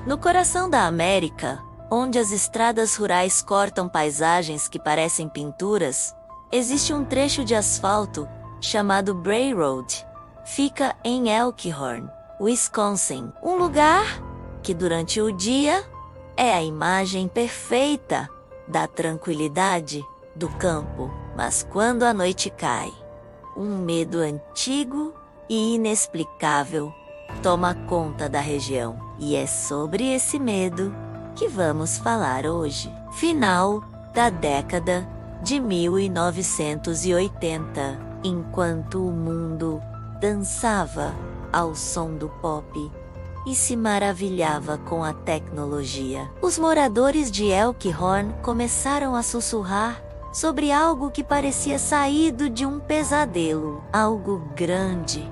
No coração da América, onde as estradas rurais cortam paisagens que parecem pinturas, existe um trecho de asfalto chamado Bray Road. Fica em Elkhorn, Wisconsin, um lugar que durante o dia é a imagem perfeita da tranquilidade do campo, mas quando a noite cai, um medo antigo e inexplicável toma conta da região. E é sobre esse medo que vamos falar hoje. Final da década de 1980, enquanto o mundo dançava ao som do pop e se maravilhava com a tecnologia, os moradores de Elkhorn começaram a sussurrar sobre algo que parecia saído de um pesadelo. Algo grande,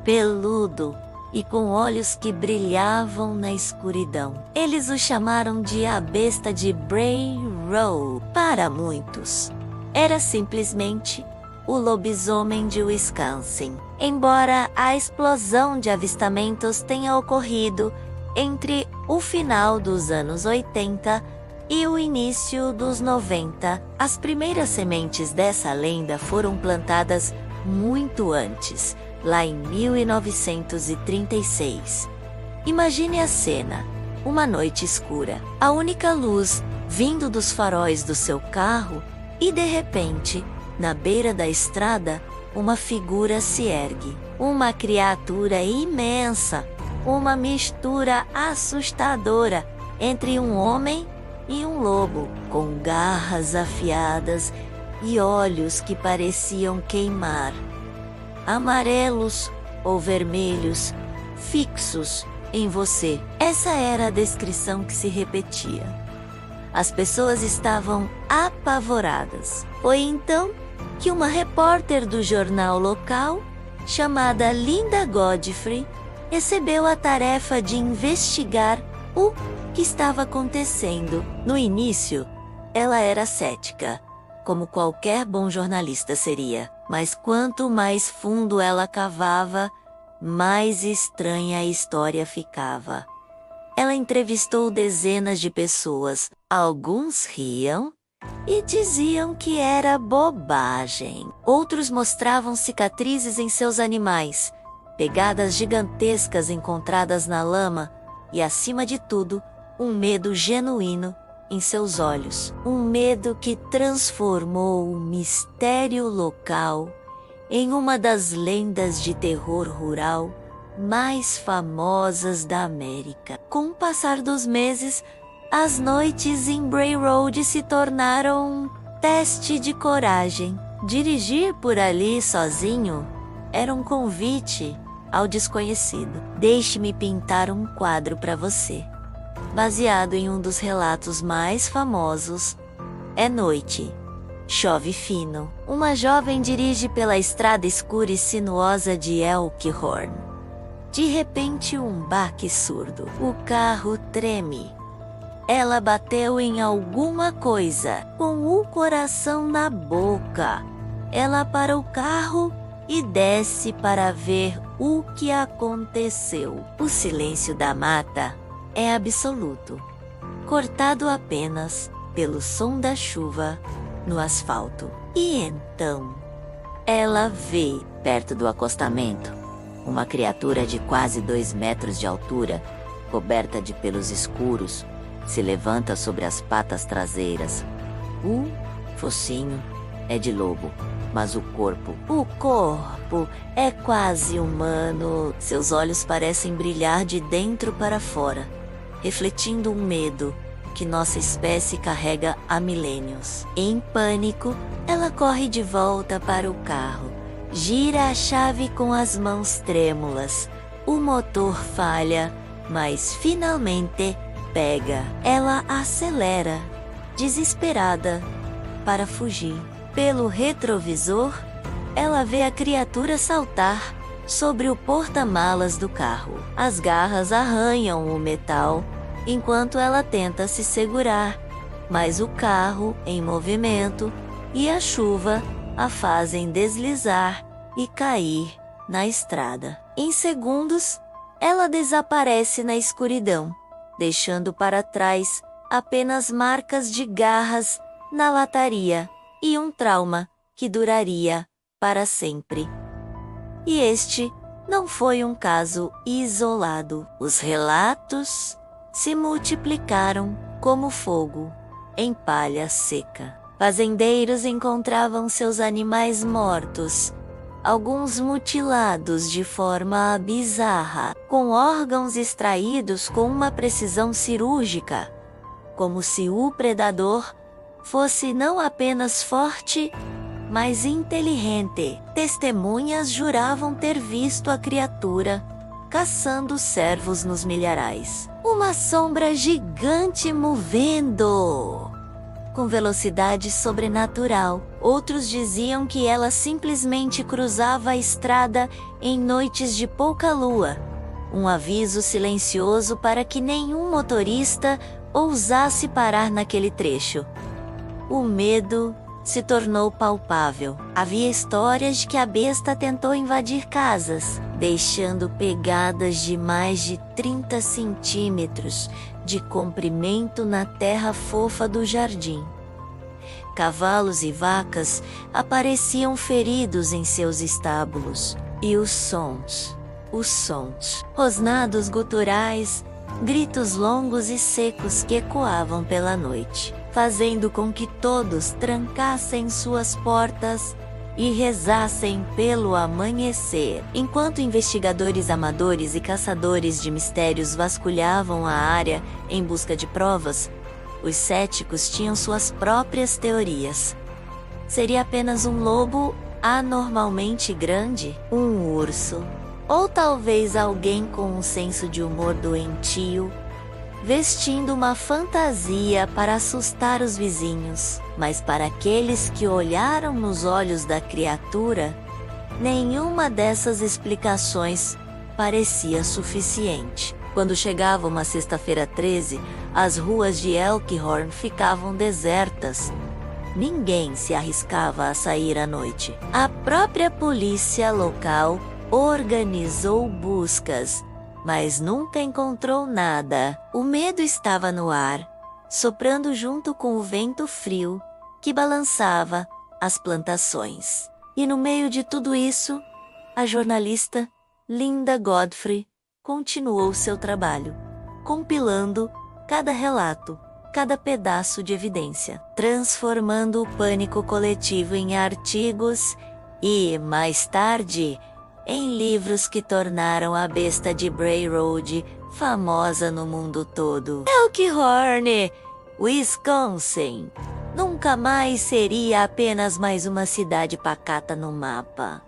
peludo e com olhos que brilhavam na escuridão. Eles o chamaram de a besta de Bray Road. Para muitos, era simplesmente o lobisomem de Wisconsin. Embora a explosão de avistamentos tenha ocorrido entre o final dos anos 80 e o início dos 90, as primeiras sementes dessa lenda foram plantadas muito antes, lá em 1936. Imagine a cena: uma noite escura, a única luz vindo dos faróis do seu carro e, de repente, na beira da estrada, uma figura se ergue. Uma criatura imensa, uma mistura assustadora entre um homem e um lobo, com garras afiadas e olhos que pareciam queimar, amarelos ou vermelhos, fixos em você. Essa era a descrição que se repetia. As pessoas estavam apavoradas. Foi então que uma repórter do jornal local, chamada Linda Godfrey, recebeu a tarefa de investigar o que estava acontecendo. No início, ela era cética, como qualquer bom jornalista seria. Mas quanto mais fundo ela cavava, mais estranha a história ficava. Ela entrevistou dezenas de pessoas. Alguns riam e diziam que era bobagem. Outros mostravam cicatrizes em seus animais, pegadas gigantescas encontradas na lama e, acima de tudo, um medo genuíno em seus olhos. Um medo que transformou o mistério local em uma das lendas de terror rural mais famosas da América. Com o passar dos meses, as noites em Bray Road se tornaram um teste de coragem. Dirigir por ali sozinho era um convite ao desconhecido. Deixe-me pintar um quadro para você, baseado em um dos relatos mais famosos. É noite, chove fino. Uma jovem dirige pela estrada escura e sinuosa de Elkhorn. De repente, um baque surdo. O carro treme. Ela bateu em alguma coisa, com o coração na boca. Ela para o carro e desce para ver o que aconteceu. O silêncio da mata é absoluto, cortado apenas pelo som da chuva no asfalto. E então, ela vê, perto do acostamento, uma criatura de quase 2 metros de altura, coberta de pelos escuros, se levanta sobre as patas traseiras. O focinho é de lobo, mas o corpo é quase humano. Seus olhos parecem brilhar de dentro para fora, refletindo um medo que nossa espécie carrega há milênios. Em pânico, ela corre de volta para o carro, gira a chave com as mãos trêmulas. O motor falha, mas finalmente pega. Ela acelera, desesperada, para fugir. Pelo retrovisor, ela vê a criatura saltar sobre o porta-malas do carro. As garras arranham o metal enquanto ela tenta se segurar, mas o carro em movimento e a chuva a fazem deslizar e cair na estrada. Em segundos, ela desaparece na escuridão, deixando para trás apenas marcas de garras na lataria e um trauma que duraria para sempre. E este não foi um caso isolado. Os relatos se multiplicaram como fogo em palha seca. Fazendeiros encontravam seus animais mortos, alguns mutilados de forma bizarra, com órgãos extraídos com uma precisão cirúrgica, como se o predador fosse não apenas forte, mas inteligente. Testemunhas juravam ter visto a criatura caçando cervos nos milharais. Uma sombra gigante movendo com velocidade sobrenatural. Outros diziam que ela simplesmente cruzava a estrada em noites de pouca lua, um aviso silencioso para que nenhum motorista ousasse parar naquele trecho. O medo se tornou palpável. Havia histórias de que a besta tentou invadir casas, deixando pegadas de mais de 30 centímetros de comprimento na terra fofa do jardim. Cavalos e vacas apareciam feridos em seus estábulos, e os sons, rosnados guturais, gritos longos e secos que ecoavam pela noite, fazendo com que todos trancassem suas portas e rezassem pelo amanhecer. Enquanto investigadores amadores e caçadores de mistérios vasculhavam a área em busca de provas, os céticos tinham suas próprias teorias. Seria apenas um lobo anormalmente grande? Um urso? Ou talvez alguém com um senso de humor doentio, vestindo uma fantasia para assustar os vizinhos? Mas para aqueles que olharam nos olhos da criatura, nenhuma dessas explicações parecia suficiente. Quando chegava uma sexta-feira 13, as ruas de Elkhorn ficavam desertas. Ninguém se arriscava a sair à noite. A própria polícia local organizou buscas, mas nunca encontrou nada. O medo estava no ar, soprando junto com o vento frio que balançava as plantações. E no meio de tudo isso, a jornalista Linda Godfrey continuou seu trabalho, compilando cada relato, cada pedaço de evidência, transformando o pânico coletivo em artigos e, mais tarde, em livros que tornaram a besta de Bray Road famosa no mundo todo. Elkhorn, Wisconsin, nunca mais seria apenas mais uma cidade pacata no mapa.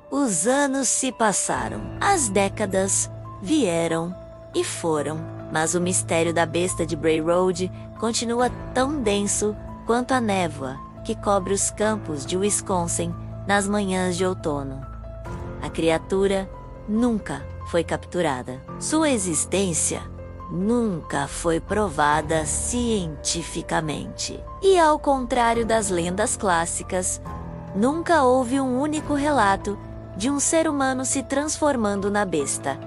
Os anos se passaram, as décadas vieram e foram, mas o mistério da besta de Bray Road continua tão denso quanto a névoa que cobre os campos de Wisconsin nas manhãs de outono. A criatura nunca foi capturada. Sua existência nunca foi provada cientificamente. E ao contrário das lendas clássicas, nunca houve um único relato de um ser humano se transformando na besta.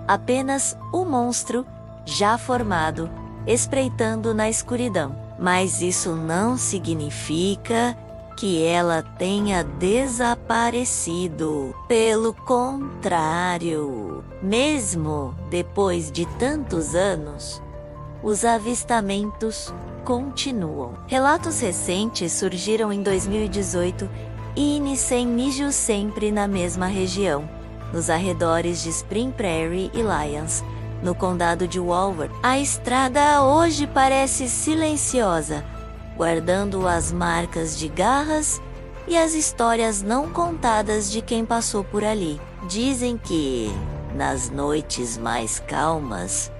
Apenas o monstro, já formado, espreitando na escuridão. Mas isso não significa que ela tenha desaparecido. Pelo contrário, mesmo depois de tantos anos, os avistamentos continuam. Relatos recentes surgiram em 2018 e iniciam sempre na mesma região, nos arredores de Spring Prairie e Lyons, no condado de Walworth. A estrada hoje parece silenciosa, guardando as marcas de garras e as histórias não contadas de quem passou por ali. Dizem que, nas noites mais calmas,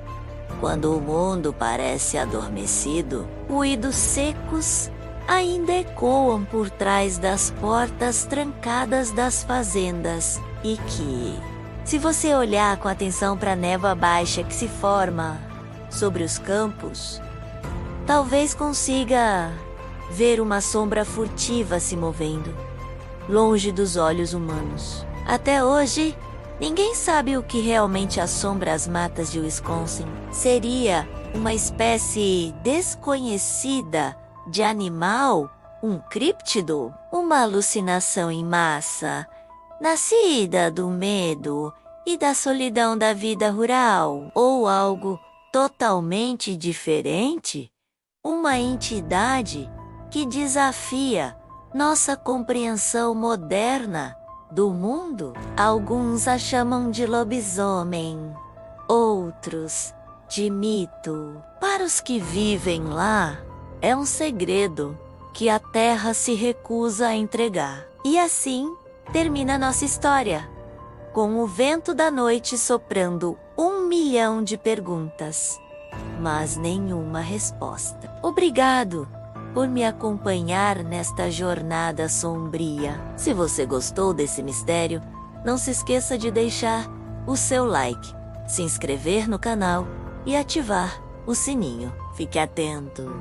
quando o mundo parece adormecido, ruídos secos ainda ecoam por trás das portas trancadas das fazendas e que, se você olhar com atenção para a névoa baixa que se forma sobre os campos, talvez consiga ver uma sombra furtiva se movendo, longe dos olhos humanos. Até hoje, ninguém sabe o que realmente assombra as matas de Wisconsin. Seria uma espécie desconhecida de animal, um críptido, uma alucinação em massa, nascida do medo e da solidão da vida rural, ou algo totalmente diferente, uma entidade que desafia nossa compreensão moderna do mundo. Alguns a chamam de lobisomem, outros de mito. Para os que vivem lá, é um segredo que a Terra se recusa a entregar. E assim termina nossa história, com o vento da noite soprando 1 milhão de perguntas, mas nenhuma resposta. Obrigado por me acompanhar nesta jornada sombria. Se você gostou desse mistério, não se esqueça de deixar o seu like, se inscrever no canal e ativar o sininho. Fique atento,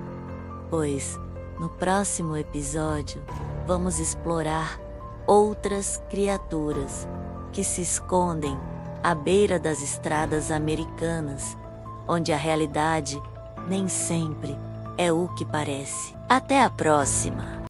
pois no próximo episódio vamos explorar outras criaturas que se escondem à beira das estradas americanas, onde a realidade nem sempre é o que parece. Até a próxima!